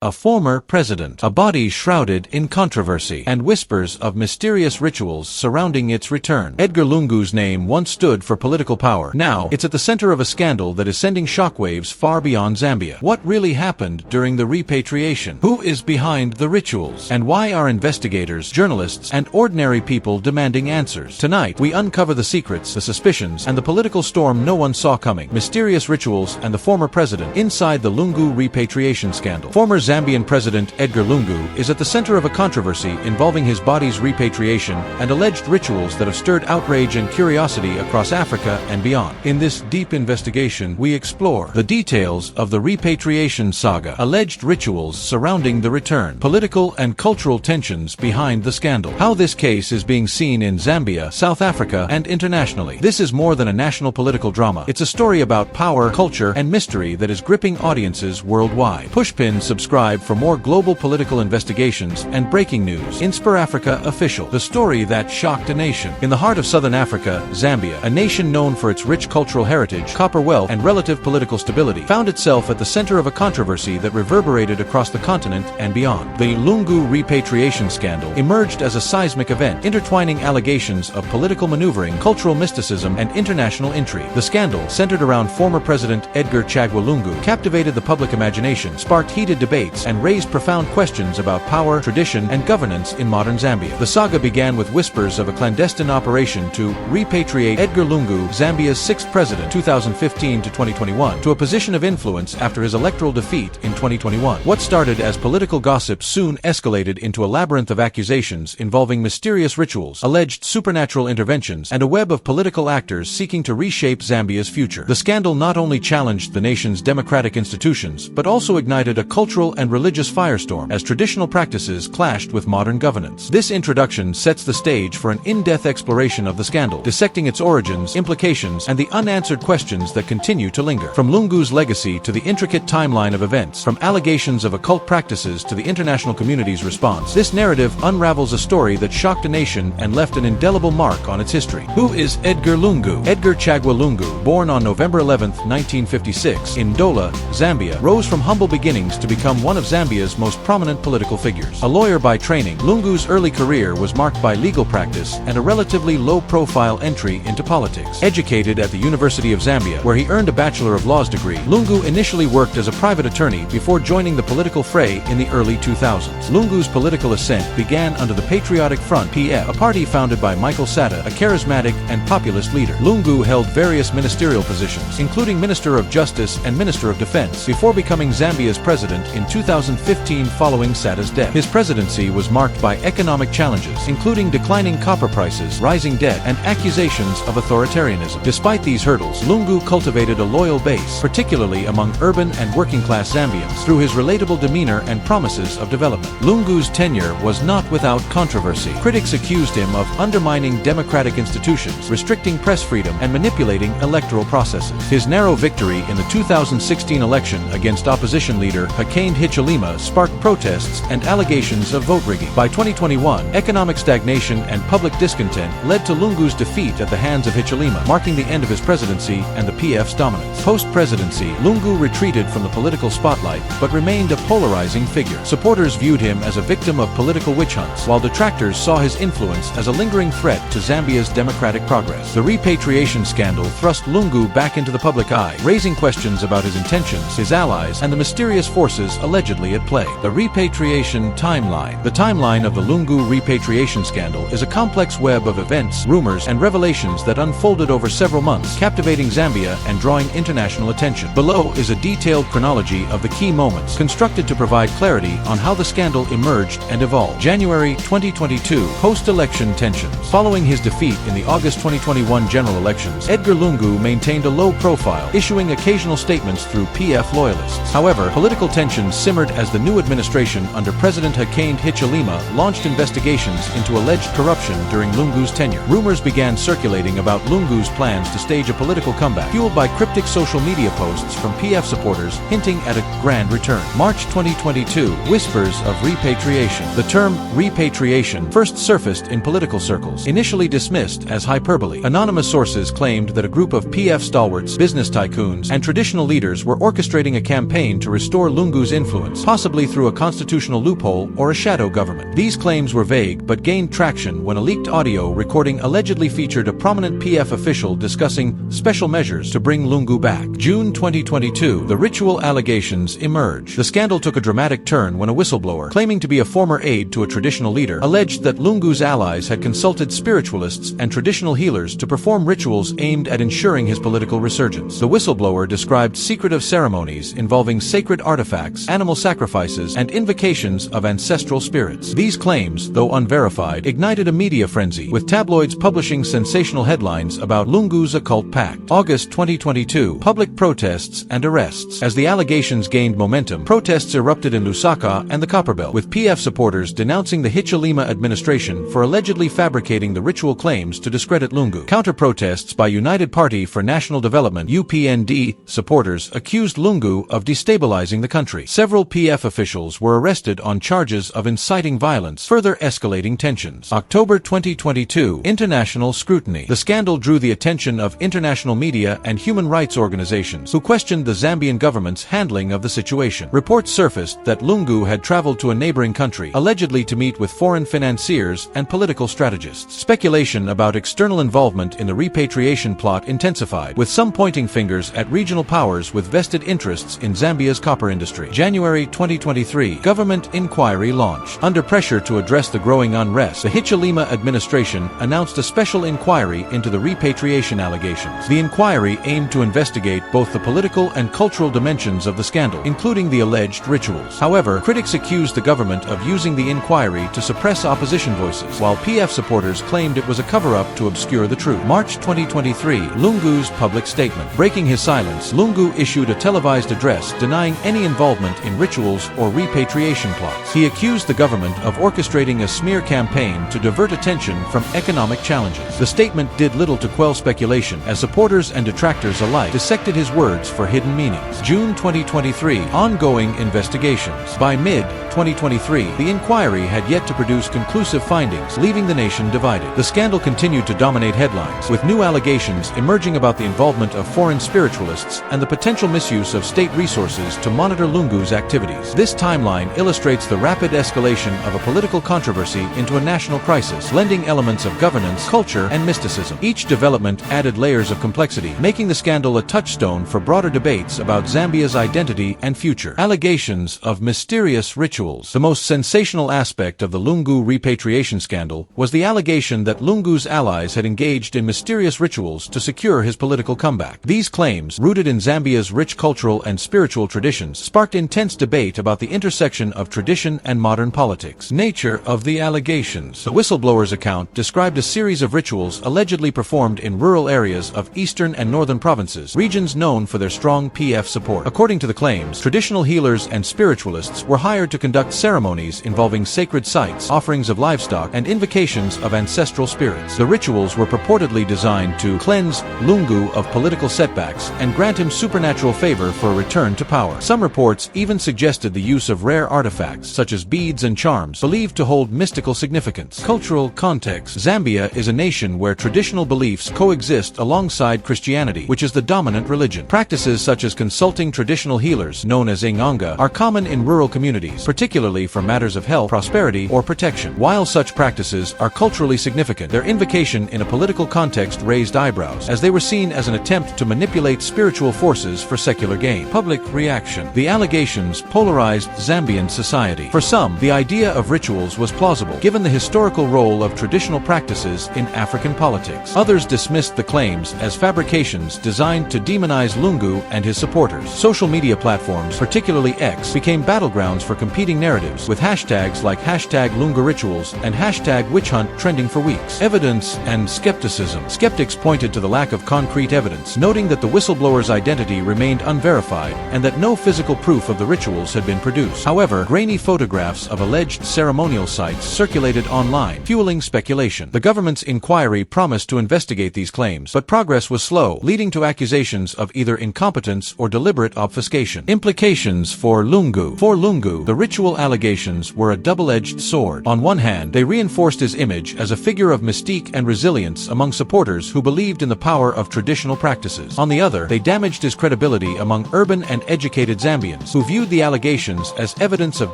a former president, a body shrouded in controversy, and whispers of mysterious rituals surrounding its return. Edgar Lungu's name once stood for political power. Now, it's at the center of a scandal that is sending shockwaves far beyond Zambia. What really happened during the repatriation? Who is behind the rituals? And why are investigators, journalists, and ordinary people demanding answers? Tonight, we uncover the secrets, the suspicions, and the political storm no one saw coming. Mysterious rituals and the former president inside the Lungu Repatriation scandal. Former Zambian President Edgar Lungu is at the center of a controversy involving his body's repatriation and alleged rituals that have stirred outrage and curiosity across Africa and beyond. In this deep investigation, we explore the details of the repatriation saga, alleged rituals surrounding the return, political and cultural tensions behind the scandal, how this case is being seen in Zambia, South Africa, and internationally. This is more than a national political drama. It's a story about power, culture, and mystery that is gripping audiences worldwide. Pushpin subscribe for more global political investigations and breaking news. Inspire Africa Official, the story that shocked a nation. In the heart of southern Africa, Zambia, a nation known for its rich cultural heritage, copper wealth, and relative political stability, found itself at the center of a controversy that reverberated across the continent and beyond. The Lungu repatriation scandal emerged as a seismic event, intertwining allegations of political maneuvering, cultural mysticism, and international intrigue. The scandal, centered around former President Edgar Lungu, captivated the public imagination, sparked heated debates, and raised profound questions about power, tradition, and governance in modern Zambia. The saga began with whispers of a clandestine operation to repatriate Edgar Lungu, Zambia's sixth president, 2015 to 2021, to a position of influence after his electoral defeat in 2021. What started as political gossip soon escalated into a labyrinth of accusations involving mysterious rituals, alleged supernatural interventions, and a web of political actors seeking to reshape Zambia's future. The scandal not only challenged the nation's democratic institutions, but also ignited a cultural and religious firestorm as traditional practices clashed with modern governance. This introduction sets the stage for an in-depth exploration of the scandal, dissecting its origins, implications, and the unanswered questions that continue to linger. From Lungu's legacy to the intricate timeline of events, from allegations of occult practices to the international community's response, this narrative unravels a story that shocked a nation and left an indelible mark on its history. Who is Edgar Lungu? Edgar Lungu, born on November 11, 1956, in Ndola, Zambia, rose from humble beginnings to become one of Zambia's most prominent political figures. A lawyer by training, Lungu's early career was marked by legal practice and a relatively low-profile entry into politics. Educated at the University of Zambia, where he earned a Bachelor of Laws degree, Lungu initially worked as a private attorney before joining the political fray in the early 2000s. Lungu's political ascent began under the Patriotic Front (PF), a party founded by Michael Sata, a charismatic and populist leader. Lungu held various ministerial positions, including Minister of Justice and Minister of Defense, before becoming Zambia's president in 2015 following Sata's death. His presidency was marked by economic challenges, including declining copper prices, rising debt, and accusations of authoritarianism. Despite these hurdles, Lungu cultivated a loyal base, particularly among urban and working-class Zambians, through his relatable demeanor and promises of development. Lungu's tenure was not without controversy. Critics accused him of undermining democratic institutions, restricting press freedom, and manipulating electoral processes. His narrow victory in the 2016 election against opposition leader Hakainde Hichilema sparked protests and allegations of vote rigging. By 2021, economic stagnation and public discontent led to Lungu's defeat at the hands of Hichilema, marking the end of his presidency and the PF's dominance. Post-presidency, Lungu retreated from the political spotlight, but remained a polarizing figure. Supporters viewed him as a victim of political witch hunts, while detractors saw his influence as a lingering threat to Zambia's democratic progress. The repatriation scandal thrust Lungu back into the public eye, raising questions about his intentions, his allies, and the mysterious forces allegedly at play. The Repatriation Timeline. The timeline of the Lungu repatriation scandal is a complex web of events, rumors, and revelations that unfolded over several months, captivating Zambia and drawing international attention. Below is a detailed chronology of the key moments, constructed to provide clarity on how the scandal emerged and evolved. January 2022, post-election tensions. Following his defeat in the August 2021 general elections, Edgar Lungu maintained a low profile, issuing occasional statements through PF loyalists. However, political tensions simmered as the new administration under President Hakainde Hichilema launched investigations into alleged corruption during Lungu's tenure. Rumors began circulating about Lungu's plans to stage a political comeback, fueled by cryptic social media posts from PF supporters hinting at a grand return. March 2022, whispers of repatriation. The term repatriation first surfaced in political circles, initially dismissed as hyperbole. Anonymous sources claimed that a group of PF stalwarts, business tycoons, and traditional leaders were orchestrating a campaign to restore Lungu's influence influence, possibly through a constitutional loophole or a shadow government. These claims were vague but gained traction when a leaked audio recording allegedly featured a prominent PF official discussing special measures to bring Lungu back. June 2022, the ritual allegations emerged. The scandal took a dramatic turn when a whistleblower, claiming to be a former aide to a traditional leader, alleged that Lungu's allies had consulted spiritualists and traditional healers to perform rituals aimed at ensuring his political resurgence. The whistleblower described secretive ceremonies involving sacred artifacts, animal sacrifices, and invocations of ancestral spirits. These claims, though unverified, ignited a media frenzy, with tabloids publishing sensational headlines about Lungu's occult pact. August 2022, public protests and arrests. As the allegations gained momentum, protests erupted in Lusaka and the Copperbelt, with PF supporters denouncing the Hichilema administration for allegedly fabricating the ritual claims to discredit Lungu. Counter-protests by United Party for National Development (UPND) supporters accused Lungu of destabilizing the country. Several PF officials were arrested on charges of inciting violence, further escalating tensions. October 2022, international scrutiny. The scandal drew the attention of international media and human rights organizations, who questioned the Zambian government's handling of the situation. Reports surfaced that Lungu had traveled to a neighboring country, allegedly to meet with foreign financiers and political strategists. Speculation about external involvement in the repatriation plot intensified, with some pointing fingers at regional powers with vested interests in Zambia's copper industry. January 2023, government inquiry launched. Under pressure to address the growing unrest, the Hichilema administration announced a special inquiry into the repatriation allegations. The inquiry aimed to investigate both the political and cultural dimensions of the scandal, including the alleged rituals. However, critics accused the government of using the inquiry to suppress opposition voices, while PF supporters claimed it was a cover-up to obscure the truth. March 2023, Lungu's public statement. Breaking his silence, Lungu issued a televised address denying any involvement in rituals or repatriation plots. He accused the government of orchestrating a smear campaign to divert attention from economic challenges. The statement did little to quell speculation, as supporters and detractors alike dissected his words for hidden meanings. June 2023, ongoing investigations. By mid-2023, the inquiry had yet to produce conclusive findings, leaving the nation divided. The scandal continued to dominate headlines, with new allegations emerging about the involvement of foreign spiritualists and the potential misuse of state resources to monitor Lungu's activities. This timeline illustrates the rapid escalation of a political controversy into a national crisis, blending elements of governance, culture, and mysticism. Each development added layers of complexity, making the scandal a touchstone for broader debates about Zambia's identity and future. Allegations of mysterious rituals. The most sensational aspect of the Lungu repatriation scandal was the allegation that Lungu's allies had engaged in mysterious rituals to secure his political comeback. These claims, rooted in Zambia's rich cultural and spiritual traditions, sparked intense debate about the intersection of tradition and modern politics. Nature of the allegations. The whistleblower's account described a series of rituals allegedly performed in rural areas of eastern and northern provinces, regions known for their strong PF support. According to the claims, traditional healers and spiritualists were hired to conduct ceremonies involving sacred sites, offerings of livestock, and invocations of ancestral spirits. The rituals were purportedly designed to cleanse Lungu of political setbacks and grant him supernatural favor for a return to power. Some reports even suggested the use of rare artifacts, such as beads and charms, believed to hold mystical significance. Cultural context. Zambia is a nation where traditional beliefs coexist alongside Christianity, which is the dominant religion. Practices such as consulting traditional healers, known as inganga, are common in rural communities, particularly for matters of health, prosperity, or protection. While such practices are culturally significant, their invocation in a political context raised eyebrows, as they were seen as an attempt to manipulate spiritual forces for secular gain. Public reaction. The allegations polarized Zambian society. For some, the idea of rituals was plausible, given the historical role of traditional practices in African politics. Others dismissed the claims as fabrications designed to demonize Lungu and his supporters. Social media platforms, particularly X, became battlegrounds for competing narratives, with hashtags like #LunguRituals and #WitchHunt trending for weeks. Evidence and skepticism. Skeptics pointed to the lack of concrete evidence, noting that the whistleblower's identity remained unverified and that no physical proof of the rituals had been produced. However, grainy photographs of alleged ceremonial sites circulated online, fueling speculation. The government's inquiry promised to investigate these claims, but progress was slow, leading to accusations of either incompetence or deliberate obfuscation. Implications for Lungu. For Lungu, the ritual allegations were a double-edged sword. On one hand, they reinforced his image as a figure of mystique and resilience among supporters who believed in the power of traditional practices. On the other, they damaged his credibility among urban and educated Zambians, who viewed viewed the allegations as evidence of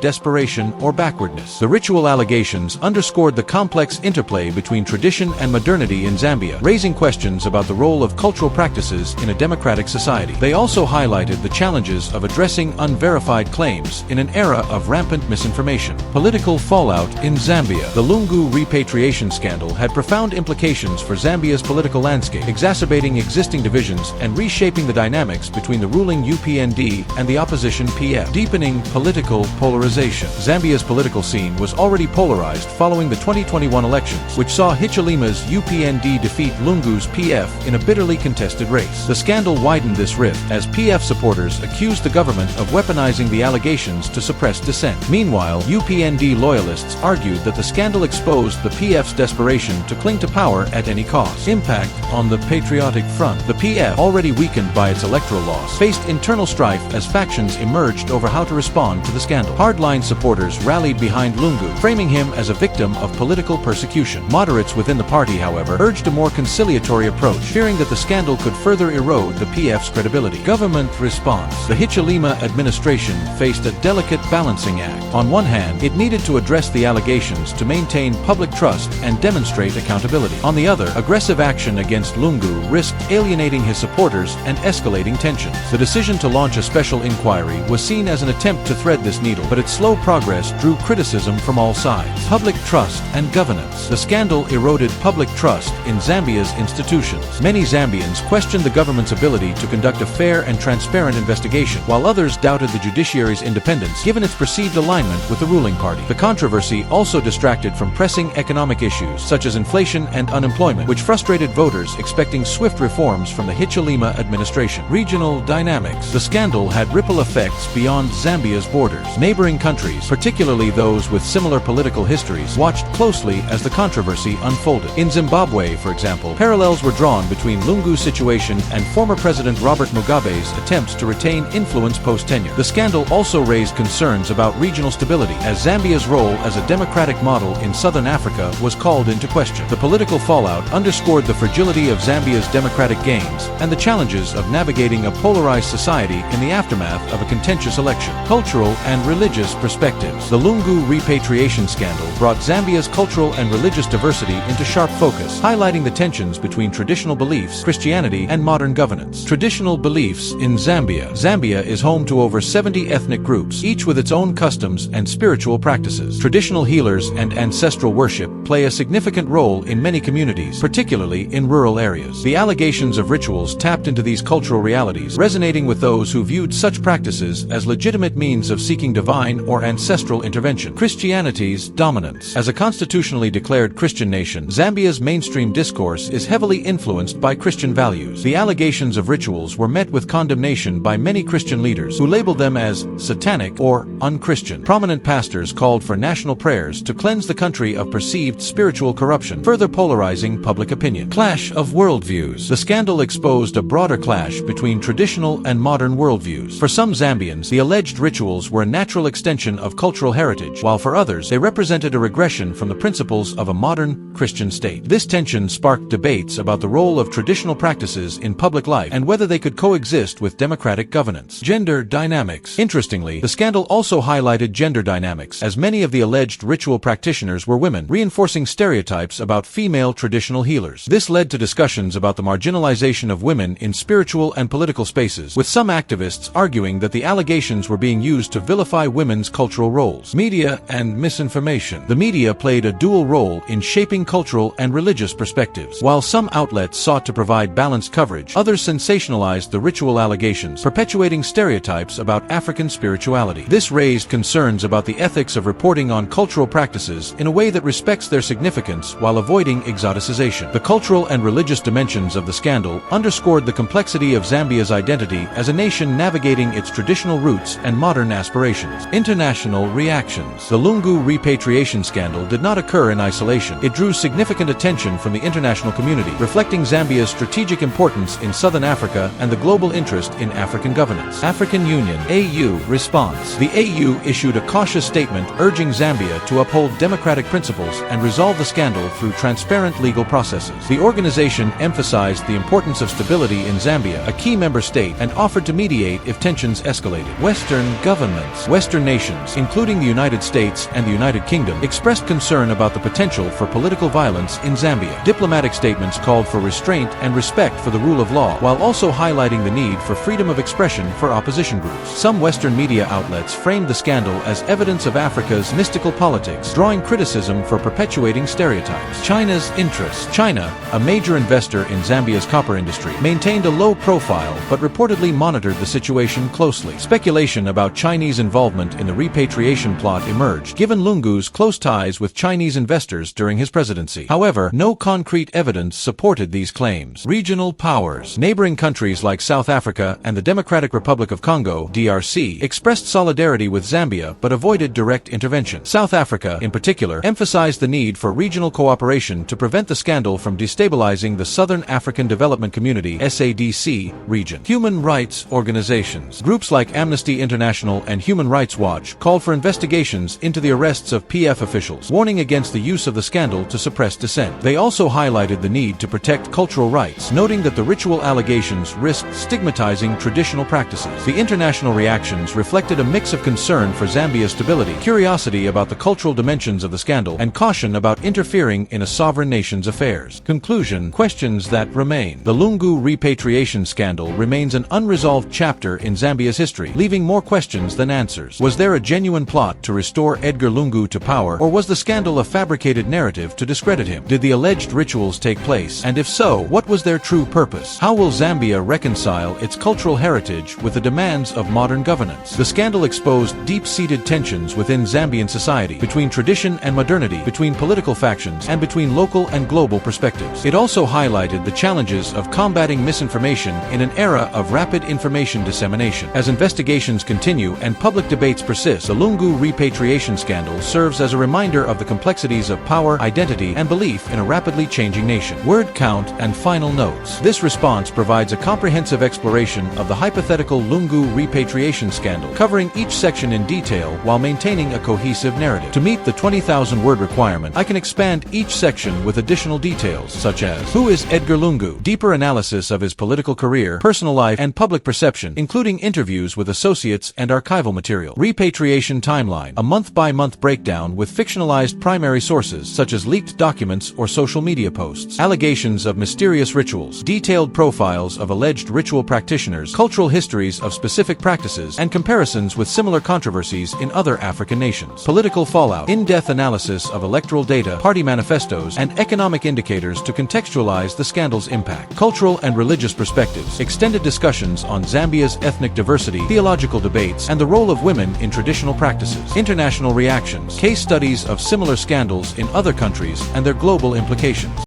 desperation or backwardness. The ritual allegations underscored the complex interplay between tradition and modernity in Zambia, raising questions about the role of cultural practices in a democratic society. They also highlighted the challenges of addressing unverified claims in an era of rampant misinformation. Political fallout in Zambia. The Lungu Repatriation scandal had profound implications for Zambia's political landscape, exacerbating existing divisions and reshaping the dynamics between the ruling UPND and the opposition PF, deepening political polarization. Zambia's political scene was already polarized following the 2021 elections, which saw Hichilema's UPND defeat Lungu's PF in a bitterly contested race. The scandal widened this rift as PF supporters accused the government of weaponizing the allegations to suppress dissent. Meanwhile, UPND loyalists argued that the scandal exposed the PF's desperation to cling to power at any cost. Impact on the patriotic front. The PF, already weakened by its electoral loss, faced internal strife as factions emerged over how to respond to the scandal. Hardline supporters rallied behind Lungu, framing him as a victim of political persecution. Moderates within the party, however, urged a more conciliatory approach, fearing that the scandal could further erode the PF's credibility. Government response. The Hichilema administration faced a delicate balancing act. On one hand, it needed to address the allegations to maintain public trust and demonstrate accountability. On the other, aggressive action against Lungu risked alienating his supporters and escalating tensions. The decision to launch a special inquiry was seen as an attempt to thread this needle, but its slow progress drew criticism from all sides. Public trust and governance. The scandal eroded public trust in Zambia's institutions. Many Zambians questioned the government's ability to conduct a fair and transparent investigation, while others doubted the judiciary's independence given its perceived alignment with the ruling party. The controversy also distracted from pressing economic issues such as inflation and unemployment, which frustrated voters expecting swift reforms from the Hichilema administration. Regional dynamics. The scandal had ripple effects beyond Zambia's borders. Neighboring countries, particularly those with similar political histories, watched closely as the controversy unfolded. In Zimbabwe, for example, parallels were drawn between Lungu's situation and former President Robert Mugabe's attempts to retain influence post-tenure. The scandal also raised concerns about regional stability, as Zambia's role as a democratic model in southern Africa was called into question. The political fallout underscored the fragility of Zambia's democratic gains and the challenges of navigating a polarized society in the aftermath of a contentious election. Cultural and religious perspectives. The Lungu Repatriation scandal brought Zambia's cultural and religious diversity into sharp focus, highlighting the tensions between traditional beliefs, Christianity, and modern governance. Traditional beliefs in Zambia. Zambia is home to over 70 ethnic groups, each with its own customs and spiritual practices. Traditional healers and ancestral worship play a significant role in many communities, particularly in rural areas. The allegations of rituals tapped into these cultural realities, resonating with those who viewed such practices as legitimate means of seeking divine or ancestral intervention. Christianity's dominance. As a constitutionally declared Christian nation, Zambia's mainstream discourse is heavily influenced by Christian values. The allegations of rituals were met with condemnation by many Christian leaders, who labeled them as satanic or unchristian. Prominent pastors called for national prayers to cleanse the country of perceived spiritual corruption, further polarizing public opinion. Clash of worldviews. The scandal exposed a broader clash between traditional and modern worldviews. For some Zambians, the alleged rituals were a natural extension of cultural heritage, while for others, they represented a regression from the principles of a modern Christian state. This tension sparked debates about the role of traditional practices in public life and whether they could coexist with democratic governance. Gender dynamics. Interestingly, the scandal also highlighted gender dynamics, as many of the alleged ritual practitioners were women, reinforcing stereotypes about female traditional healers. This led to discussions about the marginalization of women in spiritual and political spaces, with some activists arguing that the allegations were being used to vilify women's cultural roles. Media and misinformation. The media played a dual role in shaping cultural and religious perspectives. While some outlets sought to provide balanced coverage, others sensationalized the ritual allegations, perpetuating stereotypes about African spirituality. This raised concerns about the ethics of reporting on cultural practices in a way that respects their significance while avoiding exoticization. The cultural and religious dimensions of the scandal underscored the complexity of Zambia's identity as a nation navigating its traditional roots and modern aspirations. International reactions. The Lungu Repatriation scandal did not occur in isolation. It drew significant attention from the international community, reflecting Zambia's strategic importance in southern Africa and the global interest in African governance. African Union AU response. The AU issued a cautious statement urging Zambia to uphold democratic principles and resolve the scandal through transparent legal processes. The organization emphasized the importance of stability in Zambia, a key member state, and offered to mediate if tensions escalated. Western governments. Western nations, including the United States and the United Kingdom, expressed concern about the potential for political violence in Zambia. Diplomatic statements called for restraint and respect for the rule of law, while also highlighting the need for freedom of expression for opposition groups. Some Western media outlets framed the scandal as evidence of Africa's mystical politics, drawing criticism for perpetuating stereotypes. China's interests. China, a major investor in Zambia's copper industry, maintained a low profile but reportedly monitored the situation closely. Speculation about Chinese involvement in the repatriation plot emerged, given Lungu's close ties with Chinese investors during his presidency. However, no concrete evidence supported these claims. Regional powers. Neighboring countries like South Africa and the Democratic Republic of Congo (DRC) expressed solidarity with Zambia but avoided direct intervention. South Africa, in particular, emphasized the need for regional cooperation to prevent the scandal from destabilizing the Southern African Development Community (SADC) region. Human rights organizations. Groups like Amnesty International and Human Rights Watch called for investigations into the arrests of PF officials, warning against the use of the scandal to suppress dissent. They also highlighted the need to protect cultural rights, noting that the ritual allegations risked stigmatizing traditional practices. The international reactions reflected a mix of concern for Zambia's stability, curiosity about the cultural dimensions of the scandal, and caution about interfering in a sovereign nation's affairs. Conclusion. Questions that remain. The Lungu repatriation scandal remains an unresolved chapter in Zambia's history, leaving more questions than answers. Was there a genuine plot to restore Edgar Lungu to power, or was the scandal a fabricated narrative to discredit him? Did the alleged rituals take place? And if so, what was their true purpose? How will Zambia reconcile its cultural heritage with the demands of modern governance? The scandal exposed deep-seated tensions within Zambian society, between tradition and modernity, between political factions, and between local and global perspectives. It also highlighted the challenges of combating misinformation in an era of rapid information dissemination. As investigations continue and public debates persist, the Lungu repatriation scandal serves as a reminder of the complexities of power, identity, and belief in a rapidly changing nation. Word count and final notes. This response provides a comprehensive exploration of the hypothetical Lungu repatriation scandal, covering each section in detail while maintaining a cohesive narrative. To meet the 20,000-word requirement, I can expand each section with additional details, such as: who is Edgar Lungu? Deeper analysis of his political career, personal life, and public perception, including interviews with associates and archival material. Repatriation Timeline, a month-by-month breakdown with fictionalized primary sources such as leaked documents or social media posts. Allegations of mysterious rituals, detailed profiles of alleged ritual practitioners, cultural histories of specific practices, and comparisons with similar controversies in other African nations. Political fallout, in-depth analysis of electoral data, party manifestos, and economic indicators to contextualize the scandal's impact. Cultural and religious perspectives, extended discussions on Zambia's ethnic diversity, theological debates, and the role of women in traditional practices. International reactions, case studies of similar scandals in other countries and their global implications.